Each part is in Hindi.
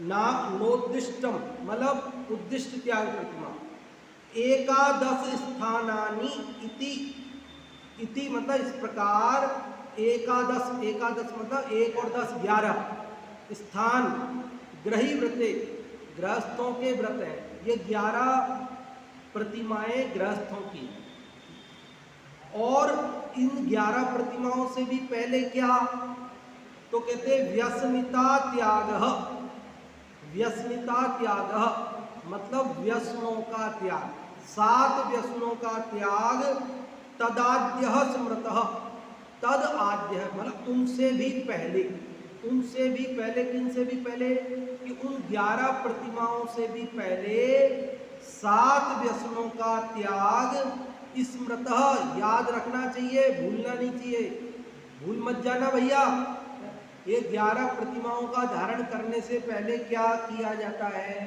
ना नोद्दिष्टम मतलब उद्दिष्ट त्याग प्रतिमा, एकादश स्थानानि इति, इति मतलब इस प्रकार, एकादश, एकादश मतलब 1 और 10 11 स्थान, ग्रही व्रते गृहस्थों के व्रत हैं, ये 11 प्रतिमाएं गृहस्थों की। और इन 11 प्रतिमाओं से भी पहले क्या, तो कहते व्यसनिता त्याग, व्यसनिता त्याग मतलब व्यसनों का त्याग, 7 व्यसनों का त्याग, तदाद्य स्मृत, तद आद्य मतलब उनसे भी पहले, उनसे भी पहले, किन से भी पहले, कि उन 11 प्रतिमाओं से भी पहले 7 व्यसनों का त्याग, स्मृत याद रखना चाहिए, भूलना नहीं चाहिए, भूल मत जाना भैया। ये 11 प्रतिमाओं का धारण करने से पहले क्या किया जाता है,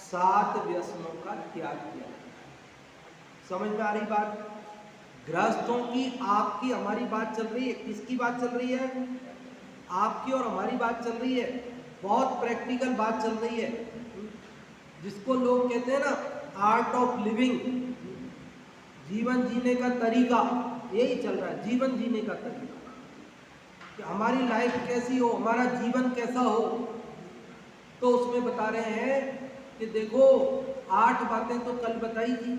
7 व्यसनों का त्याग किया जाता है। समझ में आ रही बात? गृहस्थों की, आपकी हमारी बात चल रही है, किसकी बात चल रही है, आपकी और हमारी बात चल रही है, बहुत प्रैक्टिकल बात चल रही है, जिसको लोग कहते हैं ना आर्ट ऑफ लिविंग, जीवन जीने का तरीका, यही चल रहा है, जीवन जीने का तरीका, कि हमारी लाइफ कैसी हो, हमारा जीवन कैसा हो। तो उसमें बता रहे हैं कि देखो 8 बातें तो कल बताई थी,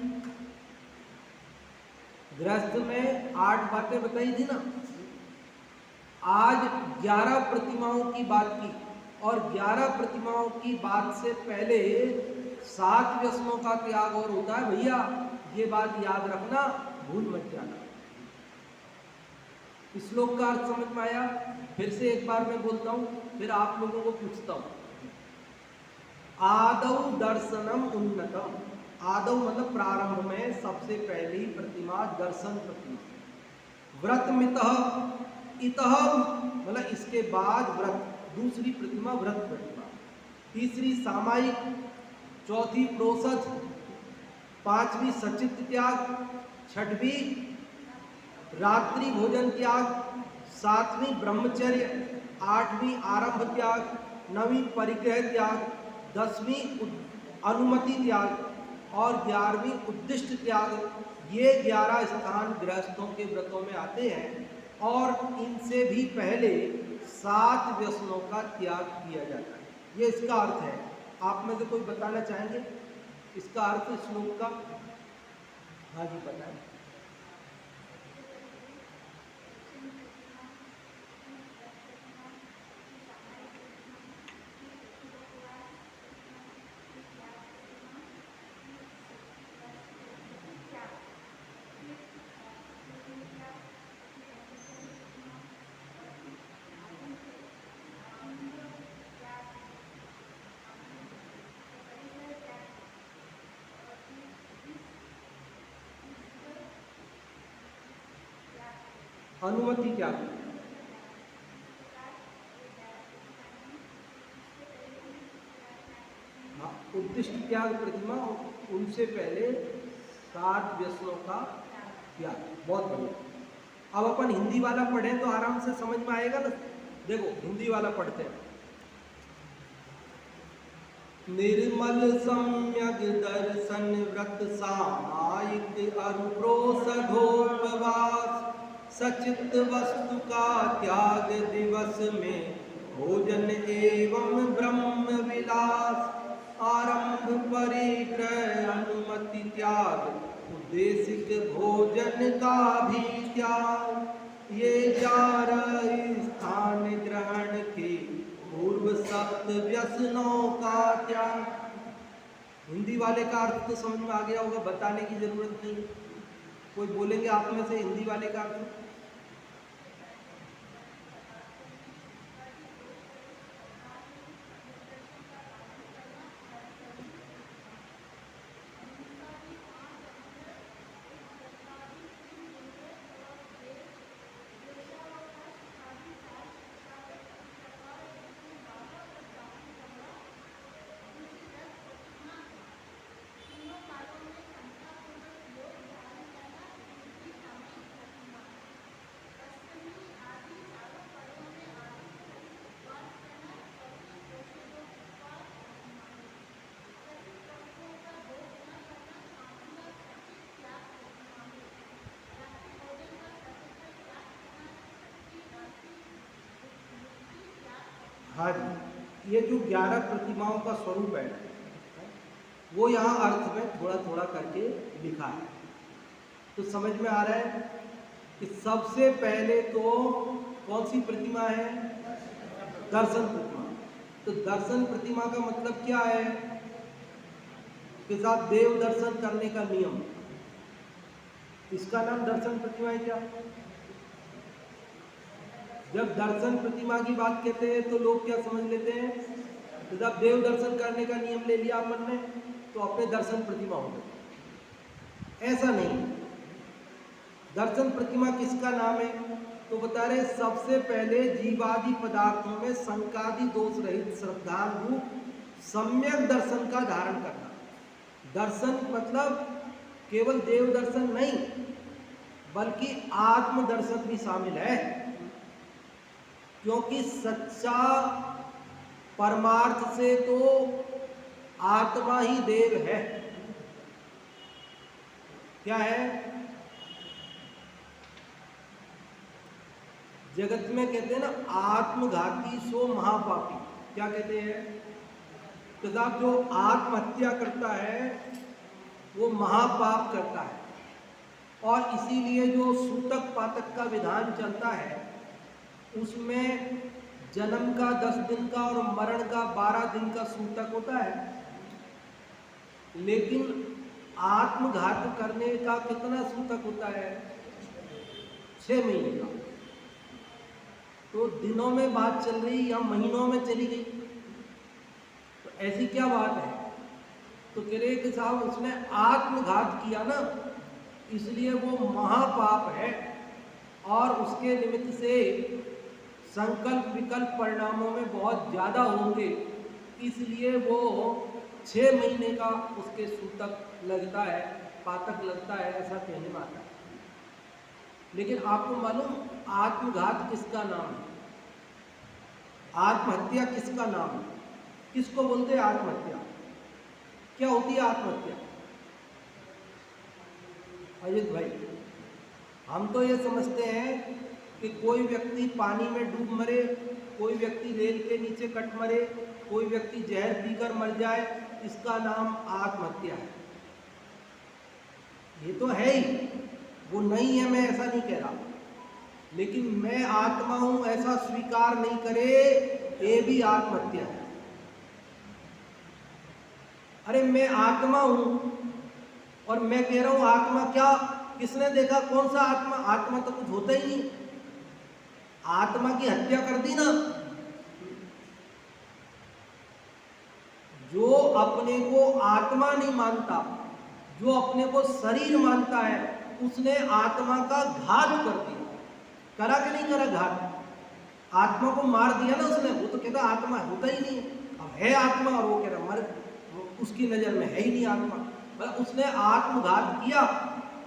गृहस्थ में 8 बातें बताई थी ना, आज 11 प्रतिमाओं की बात की, और 11 प्रतिमाओं की बात से पहले 7 व्यसनों का त्याग और होता है भैया, ये बात याद रखना, भूल मत जाना। श्लोक का अर्थ समझ में आया? फिर से एक बार मैं बोलता हूं, फिर आप लोगों को पूछता हूं। आदौ दर्शनम उन्नतम, आदौ मतलब प्रारंभ में, सबसे पहली प्रतिमा दर्शन प्रतिमा, व्रत मितः, इतः मतलब इसके बाद व्रत, दूसरी प्रतिमा व्रत प्रतिमा, तीसरी सामायिक, चौथी प्रोसज, पांचवी सचित त्याग, छठवीं रात्रि भोजन त्याग, सातवीं ब्रह्मचर्य, आठवीं आरंभ त्याग, नवीं परिग्रह त्याग, 10वीं अनुमति त्याग और 11वीं उद्दिष्ट त्याग। ये 11 स्थान गृहस्थों के व्रतों में आते हैं, और इनसे भी पहले 7 व्यसनों का त्याग किया जाता है। ये इसका अर्थ है। आप में से कोई बताना चाहेंगे इसका अर्थ श्लोक का? हाँ जी बताएं। अनुमति क्या? हाँ, उद्दिष्ट त्याग प्रतिमा, उनसे पहले 7 व्यसनों का त्याग। बहुत बढ़िया। अब अपन हिंदी वाला पढ़ें तो आराम से समझ में आएगा ना। देखो हिंदी वाला पढ़ते हैं। निर्मल सम्यक दर्शन व्रत सामायिक अनुप्रोसधोपवास, सचित वस्तु का त्याग दिवस में भोजन एवं ब्रह्म विलास, आरंभ परिग्रह अनुमति त्याग, उद्देशिक भोजन का भी त्याग। ये 11 स्थान ग्रहण के पूर्व 7 व्यसनों का त्याग। हिंदी वाले का अर्थ तो समझ में आ गया होगा, बताने की जरूरत नहीं। कोई बोलेंगे आप में से हिंदी वाले का अर्थ? हाँ जी, ये जो 11 प्रतिमाओं का स्वरूप है वो यहाँ अर्थ में थोड़ा थोड़ा करके लिखा है। तो समझ में आ रहा है कि सबसे पहले तो कौन सी प्रतिमा है? दर्शन प्रतिमा। तो दर्शन प्रतिमा का मतलब क्या है? के साथ देव दर्शन करने का नियम, इसका नाम दर्शन प्रतिमा है क्या? जब दर्शन प्रतिमा की बात कहते हैं तो लोग क्या समझ लेते हैं? तो जब देव दर्शन करने का नियम ले लिया अपन ने तो अपने दर्शन प्रतिमा हो गए। ऐसा नहीं। दर्शन प्रतिमा किसका नाम है? तो बता रहे सबसे पहले जीवादि पदार्थों में शंकादि दोष रहित श्रद्धालु सम्यक दर्शन का धारण करना। दर्शन मतलब केवल देव दर्शन नहीं बल्कि आत्म दर्शन भी शामिल है, क्योंकि सच्चा परमार्थ से तो आत्मा ही देव है। क्या है? जगत में कहते हैं ना आत्मघाती सो महापापी। क्या कहते हैं? तो साहब जो आत्महत्या करता है वो महापाप करता है, और इसीलिए जो सूतक पातक का विधान चलता है उसमें जन्म का 10 दिन का और मरण का 12 दिन का सूतक होता है, लेकिन आत्मघात करने का कितना सूतक होता है? 6 महीने का। तो दिनों में बात चल रही या महीनों में चली गई? तो ऐसी क्या बात है? तो कह रहे कि साहब उसने आत्मघात किया ना, इसलिए वो महापाप है, और उसके निमित्त से संकल्प विकल्प परिणामों में बहुत ज़्यादा होंगे, इसलिए वो 6 महीने का उसके सूतक लगता है, पातक लगता है, ऐसा कहने में आता है। लेकिन आपको मालूम आत्मघात किसका नाम है? आत्महत्या किसका नाम है? किसको बोलते हैं आत्महत्या? क्या होती है आत्महत्या? अजित भाई, हम तो ये समझते हैं कि कोई व्यक्ति पानी में डूब मरे, कोई व्यक्ति रेल के नीचे कट मरे, कोई व्यक्ति जहर पीकर मर जाए, इसका नाम आत्महत्या है। ये तो है ही, वो नहीं है, मैं ऐसा नहीं कह रहा, लेकिन मैं आत्मा हूं ऐसा स्वीकार नहीं करे, ये भी आत्महत्या है। अरे मैं आत्मा हूं और मैं कह रहा हूं आत्मा, क्या किसने देखा? कौन सा आत्मा? आत्मा तो कुछ होता ही नहीं। आत्मा की हत्या कर दी ना। जो अपने को आत्मा नहीं मानता, जो अपने को शरीर मानता है, उसने आत्मा का घात कर दिया। करा कि नहीं करा घात? आत्मा को मार दिया ना उसने। वो तो कहता आत्मा होता ही नहीं, अब है आत्मा, और वो कह रहा मर, उसकी नजर में है ही नहीं आत्मा। उसने आत्मघात किया,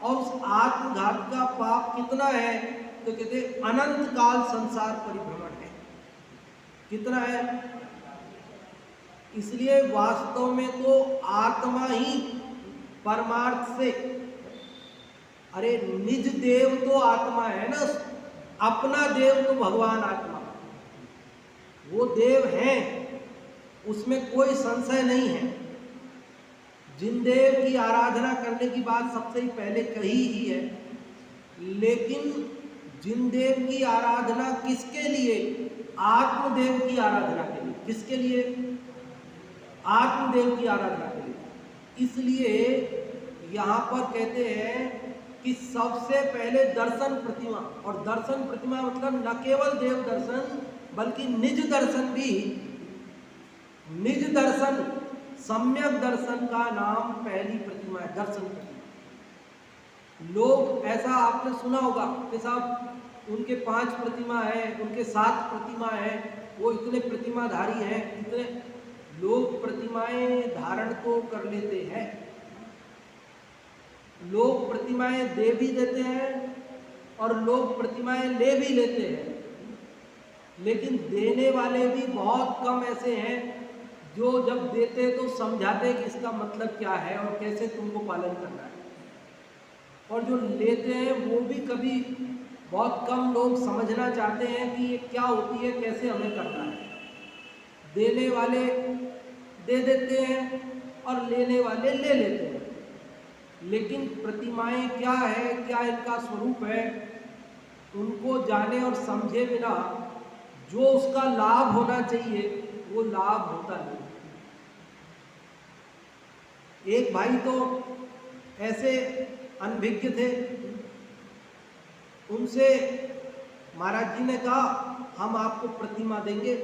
और उस आत्मघात का पाप कितना है? तो कहते अनंत काल संसार परिभ्रमण है। कितना है? इसलिए वास्तव में तो आत्मा ही परमार्थ से, अरे निज देव तो आत्मा है ना, अपना देव तो भगवान आत्मा, वो देव है, उसमें कोई संशय नहीं है। जिन देव की आराधना करने की बात सबसे पहले कही ही है, लेकिन जिन देव की आराधना किसके लिए? आत्मदेव की आराधना के लिए। किसके लिए? आत्मदेव की आराधना के लिए। इसलिए यहाँ पर कहते हैं कि सबसे पहले दर्शन प्रतिमा, और दर्शन प्रतिमा मतलब न केवल देव दर्शन बल्कि निज दर्शन भी। निज दर्शन, सम्यक दर्शन का नाम पहली प्रतिमा है, दर्शन प्रतिमा। लोग ऐसा आपने सुना होगा कि साहब उनके 5 प्रतिमा है, उनके 7 प्रतिमा है, वो इतने प्रतिमाधारी हैं, इतने। लोग प्रतिमाएं धारण तो कर लेते हैं, लोग प्रतिमाएं दे भी देते हैं और लोग प्रतिमाएं ले भी लेते हैं, लेकिन देने वाले भी बहुत कम ऐसे हैं जो जब देते तो समझाते कि इसका मतलब क्या है और कैसे तुमको पालन करना है, और जो लेते हैं वो भी कभी बहुत कम लोग समझना चाहते हैं कि ये क्या होती है, कैसे हमें करना है। देने वाले दे देते हैं और लेने वाले ले लेते हैं। लेकिन प्रतिमाएं क्या है, क्या इनका स्वरूप है, उनको जाने और समझे बिना जो उसका लाभ होना चाहिए वो लाभ होता नहीं। एक भाई तो ऐसे अनभिज्ञ थे, उनसे महाराज जी ने कहा हम आपको प्रतिमा देंगे,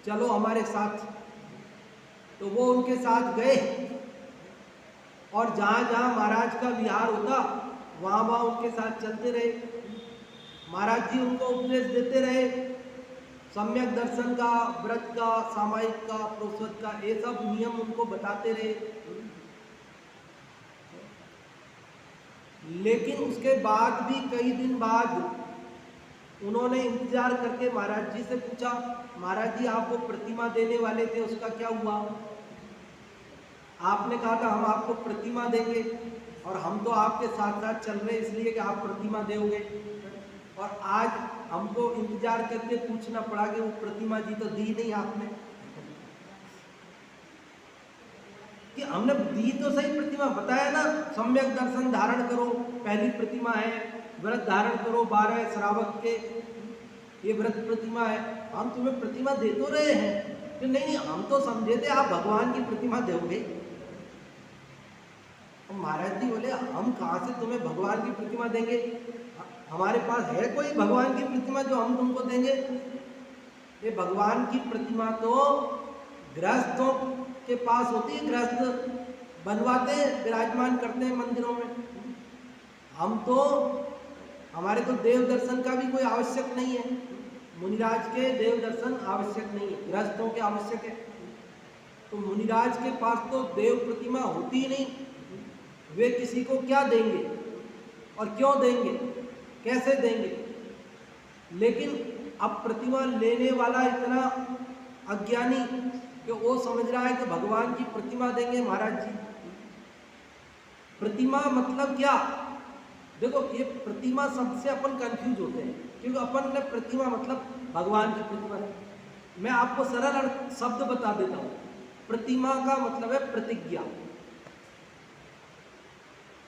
चलो हमारे साथ। तो वो उनके साथ गए और जहाँ जहाँ महाराज का विहार होता वहाँ वहाँ उनके साथ चलते रहे। महाराज जी उनको उपदेश देते रहे, सम्यक दर्शन का, व्रत का, सामायिक का, प्रोषद का, ये सब नियम उनको बताते रहे। लेकिन उसके बाद भी कई दिन बाद उन्होंने इंतजार करके महाराज जी से पूछा, महाराज जी आप वो प्रतिमा देने वाले थे उसका क्या हुआ? आपने कहा था हम आपको प्रतिमा देंगे और हम तो आपके साथ साथ चल रहे इसलिए कि आप प्रतिमा दोगे, और आज हमको इंतजार करके पूछना पड़ा कि वो प्रतिमा जी तो दी नहीं आपने। कि हमने दी तो सही प्रतिमा, बताया ना सम्यक दर्शन धारण करो, पहली प्रतिमा है, व्रत धारण करो 12 श्रावक के, ये व्रत प्रतिमा है। हम तुम्हें प्रतिमा दे तो रहे हैं कि नहीं, हम तो समझे थे आप भगवान की प्रतिमा दोगे। महाराज जी बोले हम कहाँ से तुम्हें भगवान की प्रतिमा देंगे, हमारे पास है कोई भगवान की प्रतिमा जो हम तुमको देंगे? ये भगवान की प्रतिमा तो गृहस्थों के पास होती है, गृहस्थ बनवाते हैं, विराजमान करते हैं मंदिरों में। हम तो, हमारे तो देव दर्शन का भी कोई आवश्यक नहीं है, मुनिराज के देव दर्शन आवश्यक नहीं है, गृहस्थों के आवश्यक है। तो मुनिराज के पास तो देव प्रतिमा होती ही नहीं, वे किसी को क्या देंगे और क्यों देंगे, कैसे देंगे? लेकिन अब प्रतिमा लेने वाला इतना अज्ञानी कि वो समझ रहा है कि भगवान की प्रतिमा देंगे महाराज जी। प्रतिमा मतलब क्या? देखो ये प्रतिमा शब्द से अपन कंफ्यूज होते हैं, क्योंकि अपन ने प्रतिमा मतलब भगवान की प्रतिमा। मैं आपको सरल शब्द बता देता हूँ। प्रतिमा का मतलब है प्रतिज्ञा।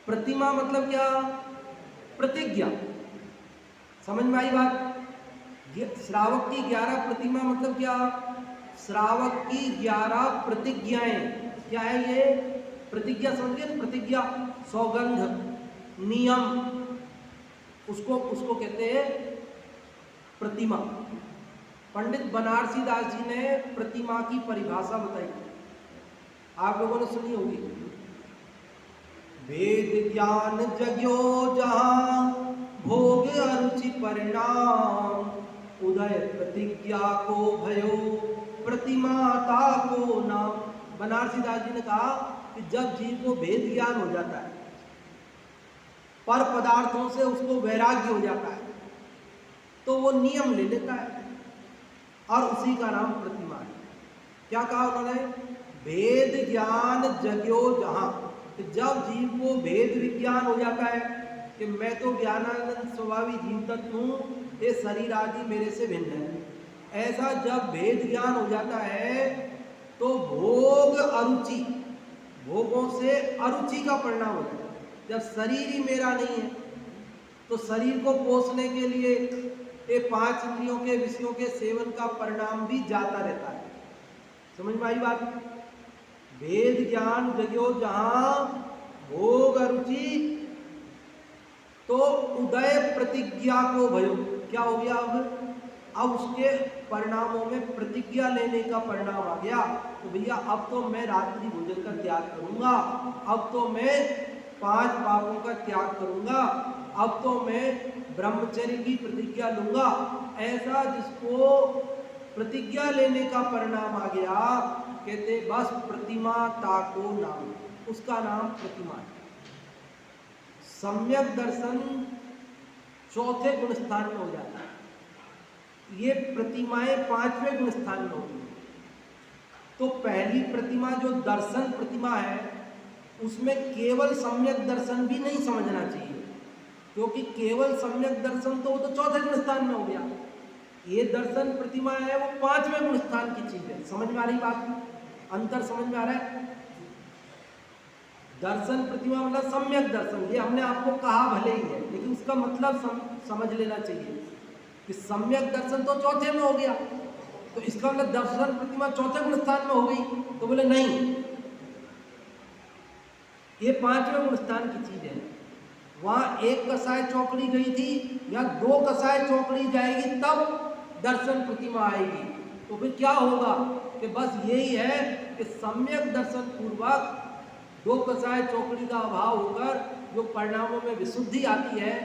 प्रतिमा मतलब क्या? प्रतिज्ञा। समझ में आई बात? श्रावक की 11 प्रतिमा मतलब क्या? श्रावक की 11 प्रतिज्ञाएं। क्या है ये? प्रतिज्ञा समझिए ना, प्रतिज्ञा, सौगंध, नियम, उसको कहते हैं प्रतिमा। पंडित बनारसी दास जी ने प्रतिमा की परिभाषा बताई, आप लोगों ने सुनी होगी। वेद ज्ञान जग्यो जहां, भोग अरुचि परिणाम, उदय प्रतिज्ञा को भयो, प्रतिमाता को नाम। बनारसी दास जी ने कहा कि जब जीव को भेद ज्ञान हो जाता है, पर पदार्थों से उसको वैराग्य हो जाता है, तो वो नियम ले लेता है और उसी का नाम प्रतिमा है। क्या कहा उन्होंने? भेद ज्ञान जग्यो जहां। जब जीव को भेद विज्ञान हो जाता है कि मैं तो ज्ञानानंद स्वभावी जीव तत्व हूं, ये शरीर आदि मेरे से भिन्न है, ऐसा जब भेद ज्ञान हो जाता है तो भोग अरुचि, भोगों से अरुचि का परिणाम होता है। जब शरीर ही मेरा नहीं है तो शरीर को पोषने के लिए ये 5 इंद्रियों के विषयों के सेवन का परिणाम भी जाता रहता है। समझ में आई बात? भेद ज्ञान जग्यो जहां, भोग अरुचि, तो उदय प्रतिज्ञा को भयो। क्या हो गया? अब उसके परिणामों में प्रतिज्ञा लेने का परिणाम आ गया। तो भैया अब तो मैं रात्रि भोजन का त्याग करूंगा, अब तो मैं 5 पापों का त्याग करूंगा, अब तो मैं ब्रह्मचर्य की प्रतिज्ञा लूंगा। ऐसा जिसको प्रतिज्ञा लेने का परिणाम आ गया, कहते बस प्रतिमा ताको नाम, उसका नाम प्रतिमा है। सम्यक दर्शन चौथे गुण स्थान में हो जाता है, ये प्रतिमाएं 5वें गुण स्थान में होती है। तो पहली प्रतिमा जो दर्शन प्रतिमा है, उसमें केवल सम्यक दर्शन भी नहीं समझना चाहिए, क्योंकि केवल सम्यक दर्शन तो वो तो चौथे गुण स्थान में हो गया। ये दर्शन प्रतिमा है वो 5वें गुण स्थान की चीज है। समझ में आ रही बात? अंतर समझ में आ रहा है? दर्शन प्रतिमा मतलब सम्यक दर्शन, ये हमने आपको कहा भले ही है, लेकिन उसका मतलब समझ लेना चाहिए कि सम्यक दर्शन तो चौथे में हो गया, तो इसका मतलब दर्शन प्रतिमा चौथे गुण स्थान में हो गई। तो बोले नहीं, ये 5वें गुण स्थान की चीज है। वहां एक कसाय चौकड़ी गई थी या 2 कसाय चौकड़ी जाएगी तब दर्शन प्रतिमा आएगी। तो फिर क्या होगा कि बस यही है कि सम्यक दर्शन पूर्वक 2 कसाय चौकड़ी का अभाव होकर जो परिणामों में विशुद्धि आती है,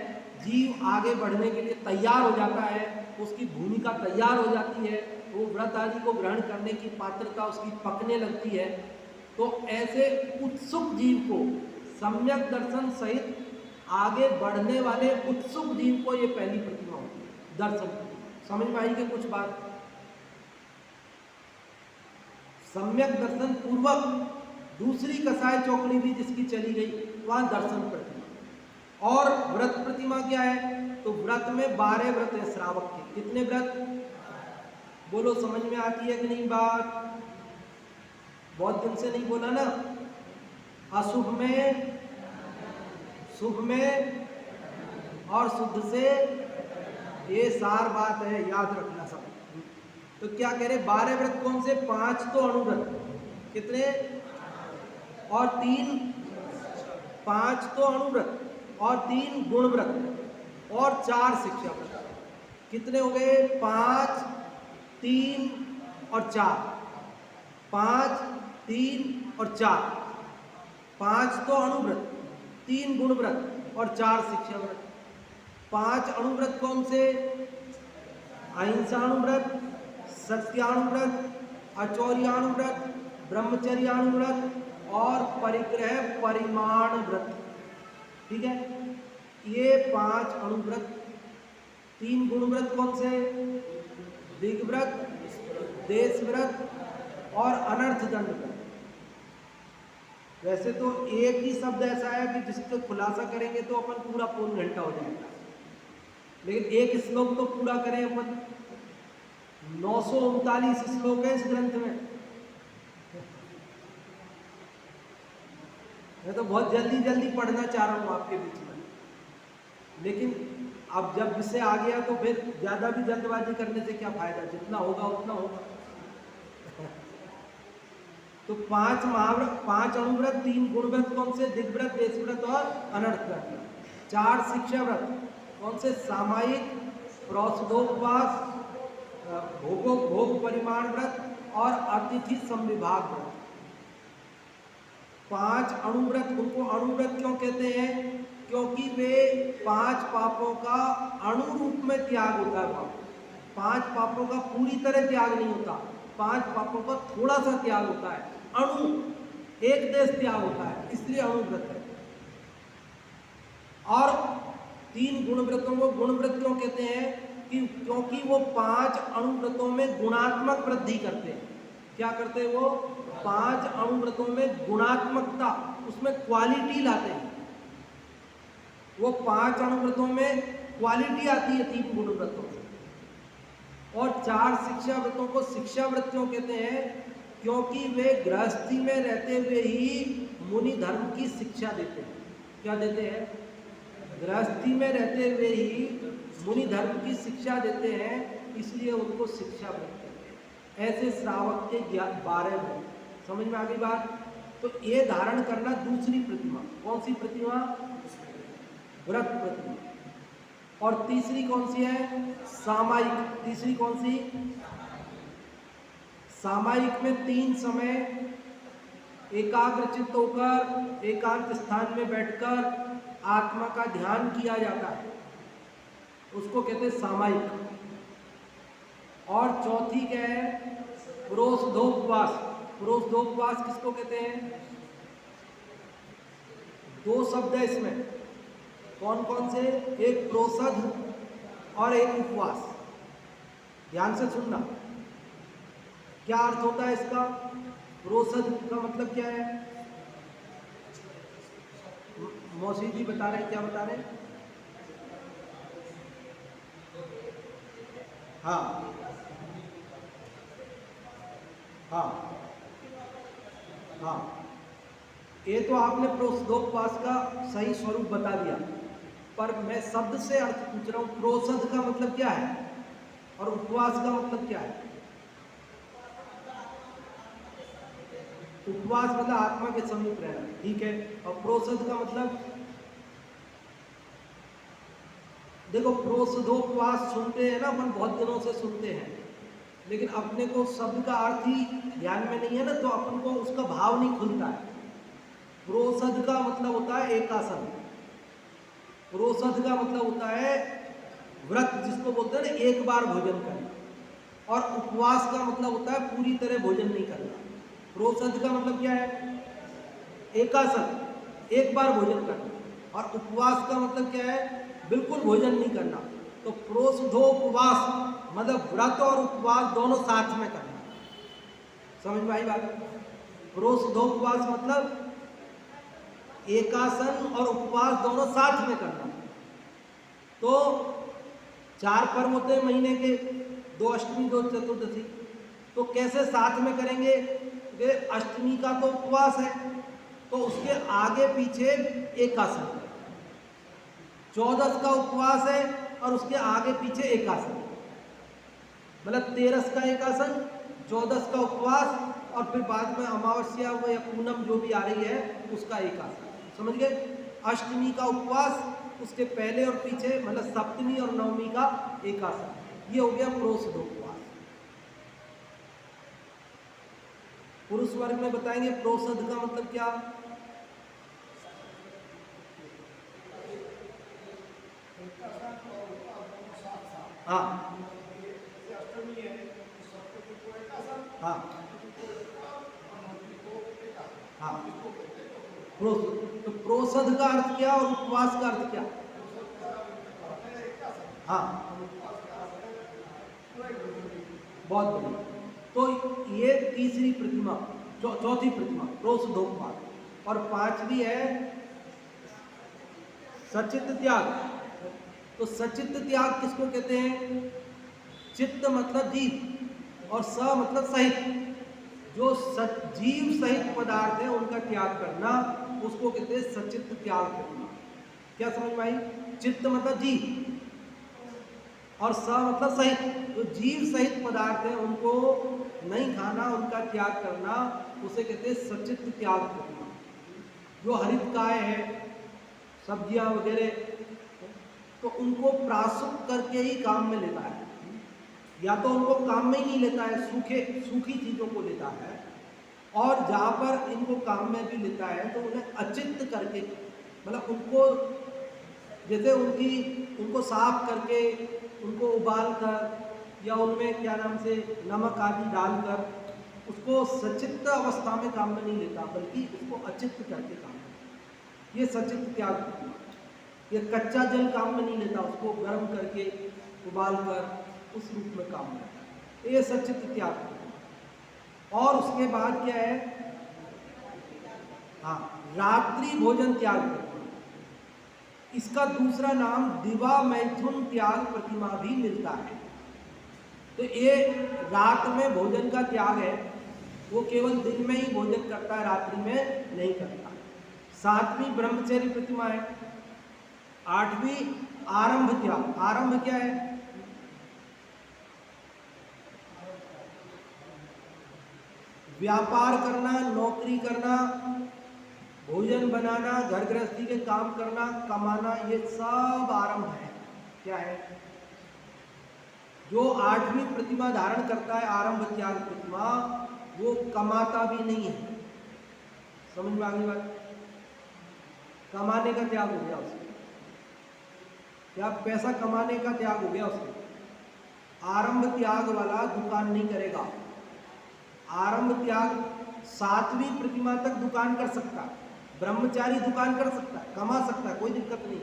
जीव आगे बढ़ने के लिए तैयार हो जाता है, उसकी भूमिका तैयार हो जाती है, वो व्रत आदि को ग्रहण करने की पात्रता उसकी पकने लगती है। तो ऐसे उत्सुक जीव को सम्यक दर्शन सहित आगे बढ़ने वाले उत्सुक जीव को ये पहली प्रतिमा होती है, दर्शन प्रतिमा। समझ में आई कि कुछ बात? सम्यक दर्शन पूर्वक दूसरी कसाय चौकड़ी भी जिसकी चली गई, वहां दर्शन प्रतिमा। और व्रत प्रतिमा क्या है? तो व्रत में 12 व्रत है श्रावक के। कितने व्रत? बोलो, समझ में आती है कि नहीं बात? बहुत दिन से नहीं बोला ना। अशुभ में, शुभ में और शुद्ध से, ये सार बात है, याद रखना सब। तो क्या कह रहे? 12 व्रत कौन से? 5 तो अणुव्रत, कितने? और 3, 5 तो अणुव्रत और 3 गुण व्रत और 4 शिक्षा व्रत। कितने हो गए? 5, 3 और 4। 5, 3 और 4। 5 तो अणुव्रत, 3 गुण व्रत और 4 शिक्षा व्रत। 5 अणुव्रत कौन से? अहिंसाणुव्रत, सत्याणुव्रत, अचौर्याणुव्रत, ब्रह्मचर्याणुव्रत और परिग्रह परिमाण व्रत। ठीक है, ये 5 अणुव्रत। 3 गुण व्रत कौन से? दिग्व्रत, देश व्रत और अनर्थ दंड व्रत। वैसे तो एक ही शब्द ऐसा है कि जिसको खुलासा करेंगे तो अपन पूरा पूर्ण घंटा हो जाएगा, लेकिन एक श्लोक तो पूरा करें अपन। 939 श्लोक है इस ग्रंथ में। मैं तो बहुत जल्दी जल्दी पढ़ना चाह रहा हूँ आपके बीच में, लेकिन अब जब विषय आ गया तो फिर ज्यादा भी जल्दबाजी करने से क्या फायदा? जितना होगा उतना होगा। तो 5 महाव्रत, 5 अणुव्रत, 3 गुणव्रत कौन से? दिग्व्रत, देशव्रत और अनर्थ व्रत। 4 शिक्षा व्रत कौन से? सामायिक, प्रोषदोपवास, भोग परिमाण व्रत और अतिथि संविभाग व्रत। 5 अणुव्रत, उनको अणुव्रत क्यों कहते हैं? क्योंकि वे 5 पापों का अणु रूप में त्याग होता है। 5 पापों का पूरी तरह त्याग नहीं होता, 5 पापों का थोड़ा सा त्याग होता है, अणु एक देश त्याग होता है, इसलिए अणुव्रत है। और 3 गुणव्रतों को गुणव्रत क्यों कहते हैं? क्योंकि वो 5 अणुव्रतों में गुणात्मक वृद्धि करते हैं। क्या करते हैं वो? 5 अणुव्रतों में गुणात्मकता, उसमें क्वालिटी लाते हैं। वो 5 अणुव्रतों में क्वालिटी आती है 3 गुणव्रतों में। और 4 शिक्षा व्रतों को शिक्षा व्रत क्यों कहते हैं? क्योंकि वे गृहस्थी में रहते हुए ही मुनि धर्म की शिक्षा देते हैं। क्या देते हैं? गृहस्थी में रहते हुए ही मुनि धर्म की शिक्षा देते हैं, इसलिए उनको शिक्षा व्रत कहते हैं। ऐसे श्रावक के 12 व्रत। समझ में आ गई बात? तो ये धारण करना दूसरी प्रतिमा। कौन सी प्रतिमा? व्रत प्रतिमा। और तीसरी कौन सी है? सामायिक। तीसरी कौन सी? सामायिक में 3 समय एकाग्रचित्त होकर एकांत स्थान में बैठकर आत्मा का ध्यान किया जाता है, उसको कहते हैं सामायिक। और चौथी क्या है? प्रोषदोपवास। प्रोषदोपवास किसको कहते हैं? 2 शब्द है इसमें। कौन कौन से? एक प्रोषद और एक उपवास। ध्यान से सुनना, क्या अर्थ होता है इसका? प्रोषद का मतलब क्या है? मौसी जी बता रहे हैं, क्या बता रहे हैं? हाँ हाँ हाँ, ये तो आपने प्रोसदोपवास का सही स्वरूप बता दिया, पर मैं शब्द से अर्थ पूछ रहा हूँ। प्रोसद का मतलब क्या है और उपवास का मतलब क्या है? उपवास मतलब आत्मा के समीप रहना, ठीक है। और प्रोसद का मतलब, देखो प्रोसदोपवास सुनते हैं ना अपन, बहुत दिनों से सुनते हैं, लेकिन अपने को शब्द का अर्थ ही ध्यान में नहीं है ना, तो अपन को उसका भाव नहीं खुलता है। प्रोसद का मतलब होता है एकासन, प्रोसद का मतलब होता है व्रत, जिसको बोलते हैं ना एक बार भोजन करना, और उपवास का मतलब होता है पूरी तरह भोजन नहीं करना। प्रोसद का मतलब क्या है? एकासन, एक बार भोजन करना, और उपवास का मतलब क्या है? बिल्कुल भोजन नहीं करना। तो प्रोसधोपवास मतलब व्रत और उपवास दोनों साथ में करना। समझ में आई बात? प्रोसधोपवास मतलब एकासन और उपवास दोनों साथ में करना। तो 4 पर्व होते हैं महीने के, 2 अष्टमी 2 चतुर्दशी, तो कैसे साथ में करेंगे? अष्टमी का तो उपवास है, तो उसके आगे पीछे एकासन, 14 का उपवास है और उसके आगे पीछे एकासन, मतलब 13 का एकासन, 14 का उपवास, और फिर बाद में अमावस्या या पूनम जो भी आ रही है उसका एकासन। समझ गए? अष्टमी का उपवास, उसके पहले और पीछे मतलब सप्तमी और नवमी का एकासन। ये हो गया प्रोसदोपवास। पुरुष वर्ग में बताएंगे प्रोसद का मतलब क्या? हाँ हाँ हाँ, तो प्रोसद का अर्थ क्या और उपवास का अर्थ क्या? हाँ, बहुत बढ़िया। तो ये तीसरी प्रतिमा, चौथी प्रतिमा प्रोसदोपवास, और पांचवी है सचित त्याग। तो सचित त्याग किसको कहते हैं? चित्त मतलब जीव और स मतलब सहित, जो जीव सहित पदार्थ है उनका त्याग करना, उसको कहते हैं सचित त्याग करना। क्या समझ में आई? चित्त मतलब जीव और स मतलब सहित, जो जीव सहित पदार्थ है उनको नहीं खाना, उनका त्याग करना, उसे कहते हैं सचित त्याग करना। जो हरित काय है, सब्जियां वगैरह, तो उनको प्रासुप करके ही काम में लेता है, या तो उनको काम में ही नहीं लेता है, सूखी चीजों को लेता है, और जहां पर इनको काम में भी लेता है तो उन्हें अचित करके, मतलब उनको जैसे उनको साफ करके, उनको उबाल कर या उनमें क्या नाम से नमक आदि डालकर उसको सचित अवस्था में काम में नहीं लेता, बल्कि उसको अचित करके काम में। ये सचित त्याग। ये कच्चा जल काम में नहीं लेता, उसको गर्म करके उबाल कर उस रूप में काम लेता है। ये सचित त्याग। और उसके बाद क्या है? हाँ, रात्रि भोजन त्याग करना। इसका दूसरा नाम दिवा मैथुन त्याग प्रतिमा भी मिलता है। तो ये रात में भोजन का त्याग है, वो केवल दिन में ही भोजन करता है, रात्रि में नहीं करता। 7वीं ब्रह्मचर्य प्रतिमा है। 8वीं आरंभ त्याग। आरंभ क्या है? व्यापार करना, नौकरी करना, भोजन बनाना, घर गृहस्थी के काम करना, कमाना, ये सब आरंभ है। क्या है? जो 8वीं प्रतिमा धारण करता है आरंभ त्याग प्रतिमा, वो कमाता भी नहीं है। समझ में आ गई बात? कमाने का त्याग हो गया उसका, क्या पैसा कमाने का त्याग हो गया उसका। आरंभ त्याग वाला दुकान नहीं करेगा। आरंभ त्याग 7वीं प्रतिमा तक दुकान कर सकता, ब्रह्मचारी दुकान कर सकता है, कमा सकता है, कोई दिक्कत नहीं,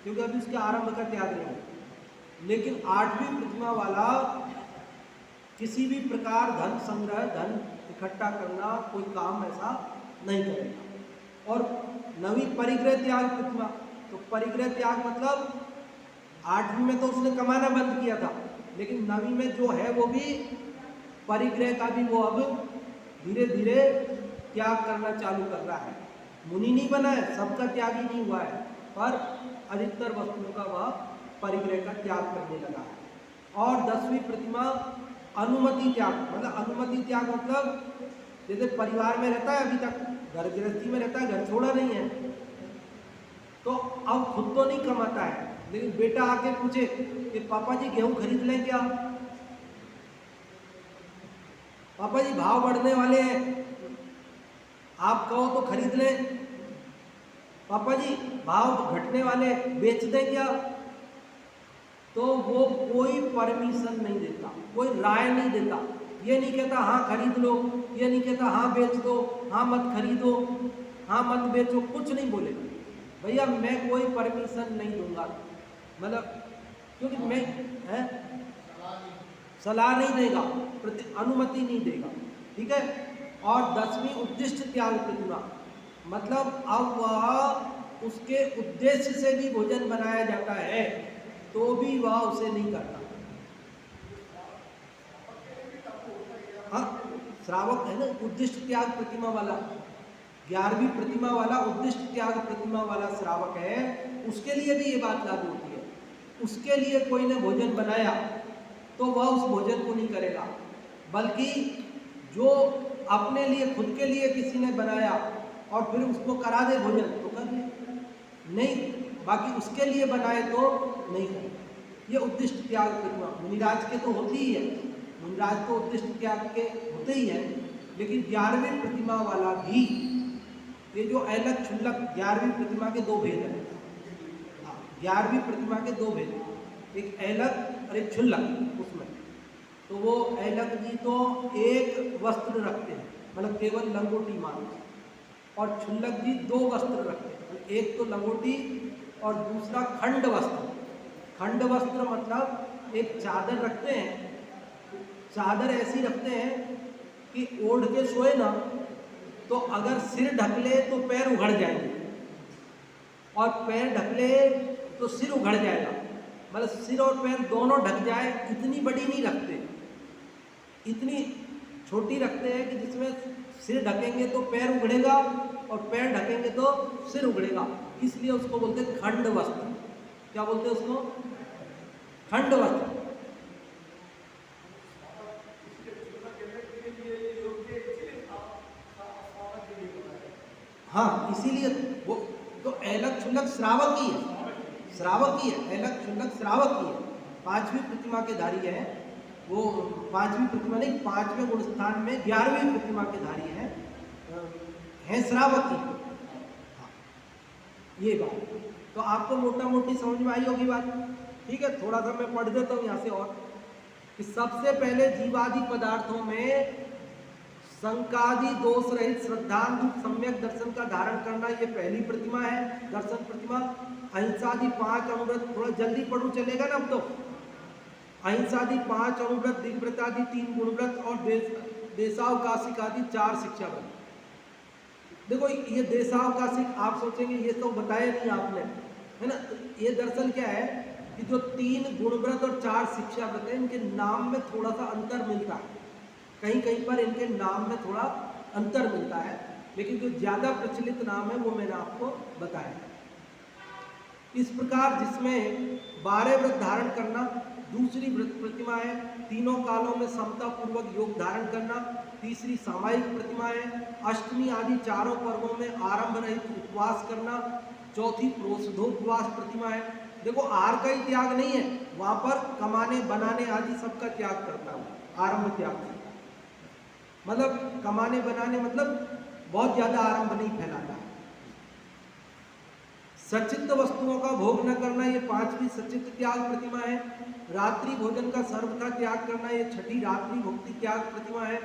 क्योंकि अभी उसके आरंभ का त्याग नहीं है। लेकिन 8वीं प्रतिमा वाला किसी भी प्रकार धन संग्रह, धन इकट्ठा करना, कोई काम ऐसा नहीं करेगा। और 9वीं परिग्रह त्याग प्रतिमा। तो परिग्रह त्याग मतलब 8वीं में तो उसने कमाना बंद किया था, लेकिन नवी में जो है वो भी परिग्रह का भी वो अब धीरे धीरे त्याग करना चालू कर रहा है। मुनि नहीं बना है, सबका त्याग ही नहीं हुआ है, पर अधिकतर वस्तुओं का वह परिग्रह का त्याग करने लगा है। और 10वीं प्रतिमा अनुमति त्याग, मतलब अनुमति त्याग मतलब जैसे परिवार में रहता है, अभी तक घर गृहस्थी में रहता है, घर छोड़ा नहीं है, तो अब खुद तो नहीं कमाता है, लेकिन बेटा आके पूछे कि पापा जी गेहूं खरीद लें क्या, पापा जी भाव बढ़ने वाले हैं, आप कहो तो खरीद लें, पापा जी भाव घटने वाले बेच दें क्या, तो वो कोई परमिशन नहीं देता, कोई राय नहीं देता। ये नहीं कहता हाँ खरीद लो, ये नहीं कहता हाँ बेच दो, हाँ मत खरीदो, हाँ मत बेचो, कुछ नहीं बोलेगा। भैया मैं कोई परमिशन नहीं दूंगा, मतलब क्योंकि मैं है सलाह नहीं देगा, अनुमति नहीं देगा, ठीक है। और 10वीं उद्दिष्ट त्याग प्रतिमा, मतलब अब वह उसके उद्देश्य से भी भोजन बनाया जाता है तो भी वह उसे नहीं करता। हाँ श्रावक है ना, उद्दिष्ट त्याग प्रतिमा वाला, 11वीं प्रतिमा वाला उद्दिष्ट त्याग प्रतिमा वाला श्रावक है, उसके लिए भी ये बात लागू होती है। उसके लिए कोई ने भोजन बनाया तो वह उस भोजन को नहीं करेगा, बल्कि जो अपने लिए खुद के लिए किसी ने बनाया और फिर उसको करा दे भोजन तो कर ले, नहीं बाकी उसके लिए बनाए तो नहीं करे। ये उद्दिष्ट त्याग प्रतिमा मुनिराज के तो होती ही है, मुनिराज तो उद्दिष्ट त्याग के होते ही है, लेकिन 11वीं प्रतिमा वाला भी, ये जो ऐलक क्षुल्लक 11वीं प्रतिमा के दो भेद हैं। 11वीं प्रतिमा के दो भेद, एक ऐलक और एक क्षुल्लक। उसमें तो वो ऐलक जी तो एक वस्त्र रखते हैं, मतलब केवल लंगोटी मानो, और क्षुल्लक जी 2 वस्त्र रखते हैं, एक तो लंगोटी और दूसरा खंड वस्त्र। खंड वस्त्र मतलब एक चादर रखते हैं, चादर ऐसी रखते हैं कि ओढ़ के सोए ना तो अगर सिर ढक ले तो पैर उघड़ जाएंगे, और पैर ढक ले तो सिर उघड़ जाएगा, मतलब सिर और पैर दोनों ढक जाए। इतनी बड़ी नहीं रखते, इतनी छोटी रखते हैं कि जिसमें सिर ढकेंगे तो पैर उघड़ेगा और पैर ढकेंगे तो सिर उघड़ेगा, इसलिए उसको बोलते हैं खंड वस्त्र। क्या बोलते हैं उसको? खंड वस्त्र। हाँ इसीलिए वो तो ऐलक क्षुल्लक श्रावक ही है, श्रावक ही है, ऐलक क्षुल्लक श्रावक ही है। 5वीं प्रतिमा के धारी है वो, 5वीं प्रतिमा नहीं, 5वें गुण स्थान में 11वीं प्रतिमा के धारी है श्रावक ही। हाँ, ये बात तो आपको मोटा मोटी समझ में आई होगी बात, ठीक है। थोड़ा सा मैं पढ़ देता हूँ यहाँ से और, कि सबसे पहले जीवादि पदार्थों में शंकादि दोष रहित श्रद्धांधु सम्यक दर्शन का धारण करना, ये पहली प्रतिमा है, दर्शन प्रतिमा। अहिंसादि 5 अनुव्रत, थोड़ा जल्दी पढ़ू चलेगा ना अब तो। अहिंसादि 5 अनुव्रत, दिग्व्रतादि 3 गुणव्रत और देशावकाशिक आदि 4 शिक्षा व्रत। देखो ये देशावकाशिक आप सोचेंगे ये तो बताया नहीं आपने, है ना। ये दरअसल क्या है कि जो 3 गुणव्रत और 4 शिक्षा व्रत है, इनके नाम में थोड़ा सा अंतर मिलता है, कहीं कहीं पर इनके नाम में थोड़ा अंतर मिलता है, लेकिन जो ज़्यादा प्रचलित नाम है वो मैंने आपको बताया। इस प्रकार जिसमें 12 व्रत धारण करना दूसरी व्रत प्रतिमा है, तीनों कालों में समता पूर्वक योग धारण करना तीसरी सामायिक प्रतिमा है, अष्टमी आदि चारों पर्वों में आरंभ रहित उपवास करना चौथी प्रोषधोपवास प्रतिमा है। देखो आहार का ही त्याग नहीं है, वहाँ पर कमाने बनाने आदि सबका त्याग करता है, आरंभ त्याग, मतलब कमाने बनाने मतलब बहुत ज़्यादा आरंभ नहीं फैलाता है। सचित्त वस्तुओं का भोग न करना, ये 5वीं सचित्त त्याग प्रतिमा है। रात्रि भोजन का सर्वथा त्याग करना, ये 6ठी रात्रि भुक्ति त्याग प्रतिमा है।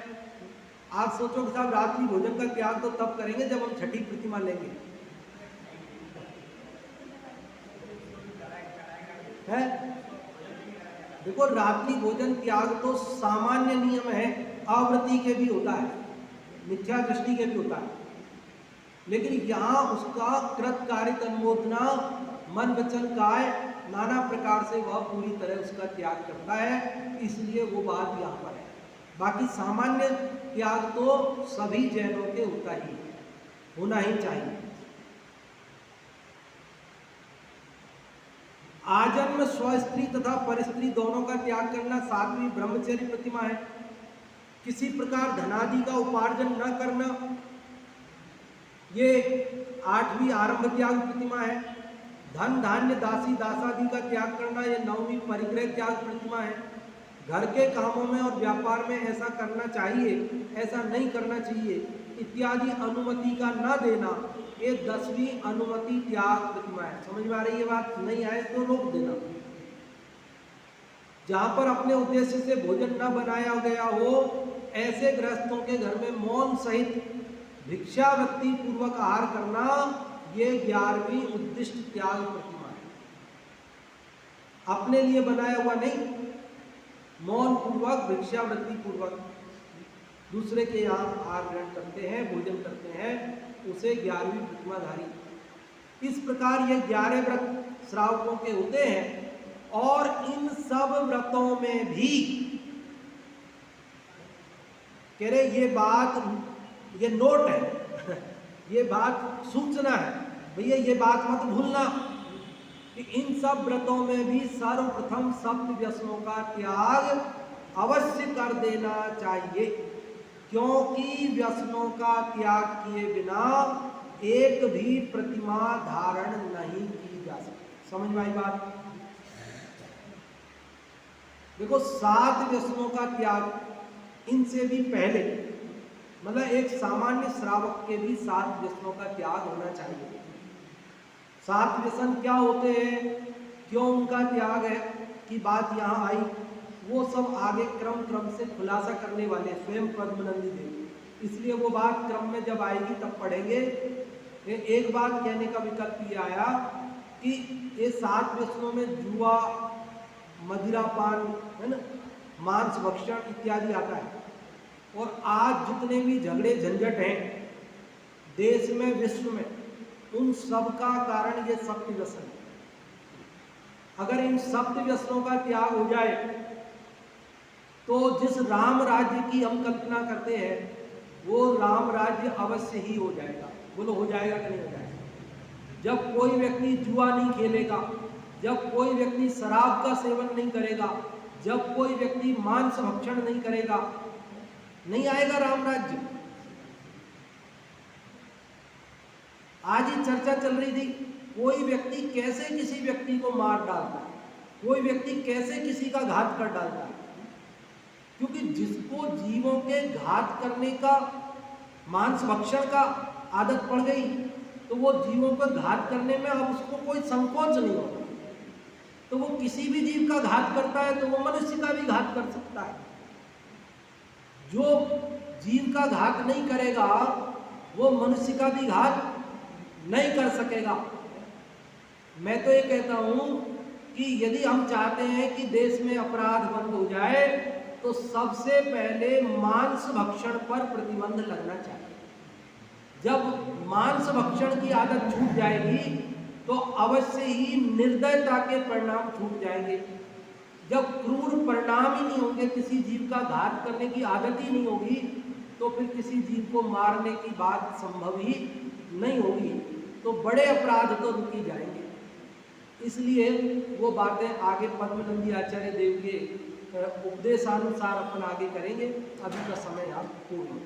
आप सोचो कि साहब रात्रि भोजन का त्याग तो तब करेंगे जब हम 6ठी प्रतिमा लेंगे, है। देखो रात्रि भोजन त्याग तो सामान्य नियम है, आवृत्ति के भी होता है, मिथ्या दृष्टि के भी होता है, लेकिन यहाँ उसका कृत कारित अनुमोदना मन वचन काय नाना प्रकार से वह पूरी तरह उसका त्याग करता है, इसलिए वो बात यहाँ पर है। बाकी सामान्य त्याग तो सभी जैनों के होता ही होना ही चाहिए। आजन्म स्वस्त्री तथा परस्त्री दोनों का त्याग करना 7वीं ब्रह्मचर्य प्रतिमा है। किसी प्रकार धनादि का उपार्जन न करना, ये 8वीं आरंभ त्याग प्रतिमा है। धन धान्य दासी दासादि का त्याग करना, ये 9वीं परिग्रह त्याग प्रतिमा है। घर के कामों में और व्यापार में ऐसा करना चाहिए, ऐसा नहीं करना चाहिए इत्यादि अनुमति का न देना, ये 10वीं अनुमति त्याग प्रतिमा है। समझ में आ रही है बात? नहीं आए तो रोक देना। जहां पर अपने उद्देश्य से भोजन न बनाया गया हो, ऐसे गृहस्थों के घर में मौन सहित भिक्षावृत्ति पूर्वक आहार करना, ये 11वीं उद्दिष्ट त्याग प्रतिमा है। अपने लिए बनाया हुआ नहीं, मौन पूर्वक भिक्षावृत्ति पूर्वक दूसरे के यहाँ आहार ग्रहण करते हैं, भोजन करते हैं, उसे 11वीं प्रतिमाधारी। इस प्रकार ये 11 व्रत श्रावकों के होते हैं। और इन सब व्रतों में भी कह रहे ये बात, ये नोट है ये बात सूचना है भैया, ये बात मत भूलना कि इन सब व्रतों में भी सर्वप्रथम सप्त व्यसनों का त्याग अवश्य कर देना चाहिए, क्योंकि व्यसनों का त्याग किए बिना एक भी प्रतिमा धारण नहीं की जा सकती। समझ में आई बात? देखो 7 व्यसनों का त्याग, इनसे भी पहले मतलब एक सामान्य श्रावक के भी 7 व्यसनों का त्याग होना चाहिए। 7 व्यसन क्या होते हैं, क्यों उनका त्याग है कि बात यहाँ आई, वो सब आगे क्रम से खुलासा करने वाले स्वयं पद्मनंदी देव, इसलिए वो बात क्रम में जब आएगी तब पढ़ेंगे। एक बात कहने का विकल्प ये आया कि ये 7 व्यसनों में जुआ, मदिरापान, है ना, मांस भक्षण इत्यादि आता है। और आज जितने भी झगड़े झंझट हैं देश में विश्व में, उन सब का कारण ये सप्त व्यसन है। अगर इन सप्त व्यसनों का त्याग हो जाए तो जिस राम राज्य की हम कल्पना करते हैं वो राम राज्य अवश्य ही हो जाएगा। बोलो हो जाएगा कि नहीं हो जाएगा? जब कोई व्यक्ति जुआ नहीं खेलेगा, जब कोई व्यक्ति शराब का सेवन नहीं करेगा, जब कोई व्यक्ति मांस भक्षण नहीं करेगा, नहीं आएगा राम राज्य। आज ही चर्चा चल रही थी, कोई व्यक्ति कैसे किसी व्यक्ति को मार डालता है, कोई व्यक्ति कैसे किसी का घात कर डालता है, क्योंकि जिसको जीवों के घात करने का, मांस भक्षण का आदत पड़ गई तो वो जीवों को घात करने में अब उसको कोई संकोच नहीं होता। तो वो किसी भी जीव का घात करता है तो वो मनुष्य का भी घात कर सकता है। जो जीव का घात नहीं करेगा वो मनुष्य का भी घात नहीं कर सकेगा। मैं तो ये कहता हूं कि यदि हम चाहते हैं कि देश में अपराध बंद हो जाए तो सबसे पहले मांस भक्षण पर प्रतिबंध लगना चाहिए। जब मांस भक्षण की आदत छूट जाएगी तो अवश्य ही निर्दयता के परिणाम छूट जाएंगे। जब क्रूर परिणाम ही नहीं होंगे, किसी जीव का घात करने की आदत ही नहीं होगी, तो फिर किसी जीव को मारने की बात संभव ही नहीं होगी। तो बड़े अपराध तो रुक ही जाएंगे। इसलिए वो बातें आगे पद्मनंदी आचार्य देव के उपदेशानुसार अपन आगे करेंगे। अभी का समय आप पूर्ण।